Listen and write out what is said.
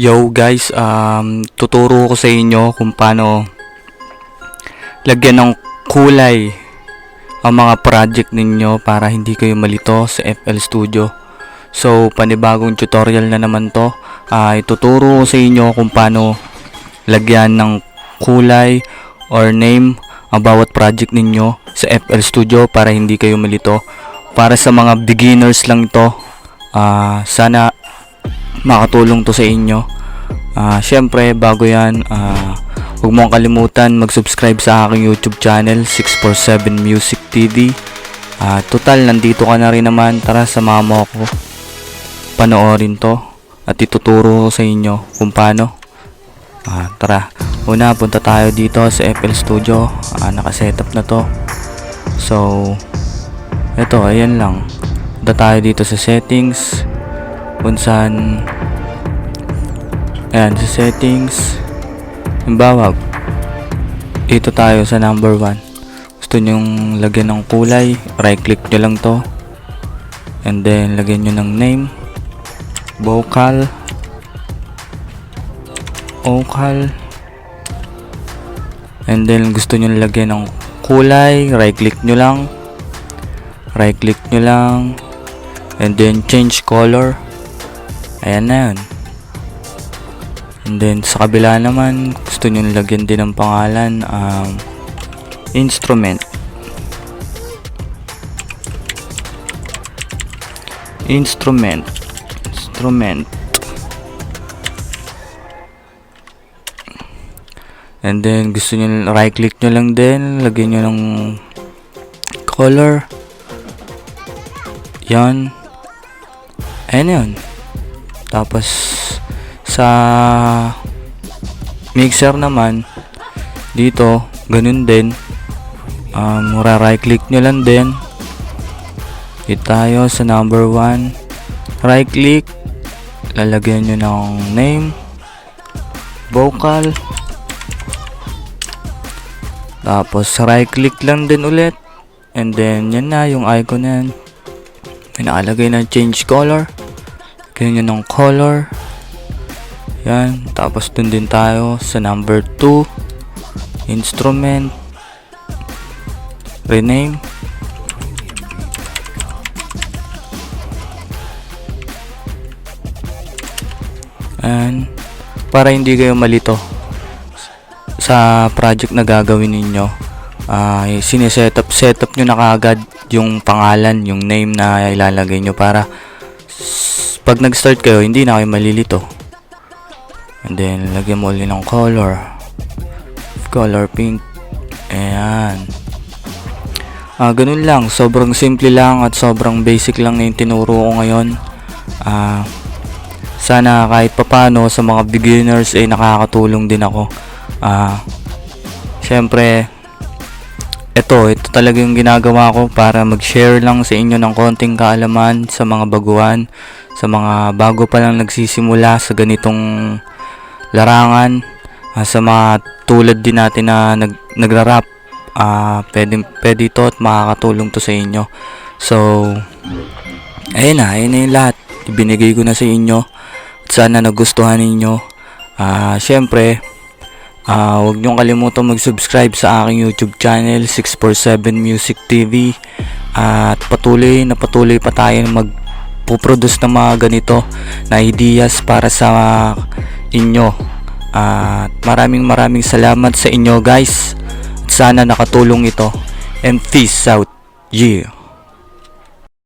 Yo guys, tuturo ko sa inyo kung paano lagyan ng kulay ang mga project ninyo para hindi kayo malito sa FL Studio. So, panibagong tutorial na naman to. Ituturo ko sa inyo kung paano lagyan ng kulay or name ang bawat project ninyo sa FL Studio para hindi kayo malito. Para sa mga beginners lang to. Sana makatulong to sa inyo. Syempre bago yan, huwag mong kalimutan mag-subscribe sa aking YouTube channel 647 Music TV. Total nandito ka na rin naman, tara samahan mo ako panoorin to at ituturo ko sa inyo kung paano. Tara, una punta tayo dito sa FL Studio. Nakasetup na to. So eto, ayan lang, punta tayo dito sa settings kung saan, ayan, sa settings, halimbawa dito tayo sa number 1. Gusto nyong lagyan ng kulay, right click nyo lang to and then lagyan nyo ng name, vocal, and then gusto nyo lagyan ng kulay, right click nyo lang and then change color. Ayan na yun. And then sa kabila naman, gusto nyo lagyan din ng pangalan, instrument. And then gusto nyo right click nyo lang din, lagyan nyo ng color. Yan. Ayan yun. Tapos sa mixer naman, dito ganun din, right click nyo lang din. Dito tayo sa number 1, right click, lalagyan nyo ng name, vocal, tapos right click lang din ulit, and then yan na yung icon na yan. May nakalagay na change color, lagyan nyo ng color. Yan, tapos dun din tayo sa number 2, instrument, rename. And para hindi kayo malito sa project na gagawin ninyo, setup nyo na kaagad yung pangalan, yung name na ilalagay nyo para pag nag-start kayo, hindi na kayo malilito. And then lagyan mo ulit ng color pink. Ayan. Ganun lang, sobrang simple lang at sobrang basic lang na yung tinuro ko ngayon. Sana kahit papano sa mga beginners nakakatulong din ako. Syempre ito talaga yung ginagawa ko para mag-share lang sa inyo ng konting kaalaman sa mga baguhan, sa mga bago pa lang nagsisimula sa ganitong larangan, sa mga tulad din natin na nagra-rap. Pwede ito at makakatulong to sa inyo. So ayun na yung lahat ibinigay ko na sa inyo at sana nagustuhan ninyo. Syempre huwag niyong kalimutan mag-subscribe sa aking YouTube channel 647 Music TV at patuloy pa tayo magpo-produce ng mga ganito na ideas para sa inyo. At maraming salamat sa inyo guys at sana nakatulong ito, and peace out. Yeah.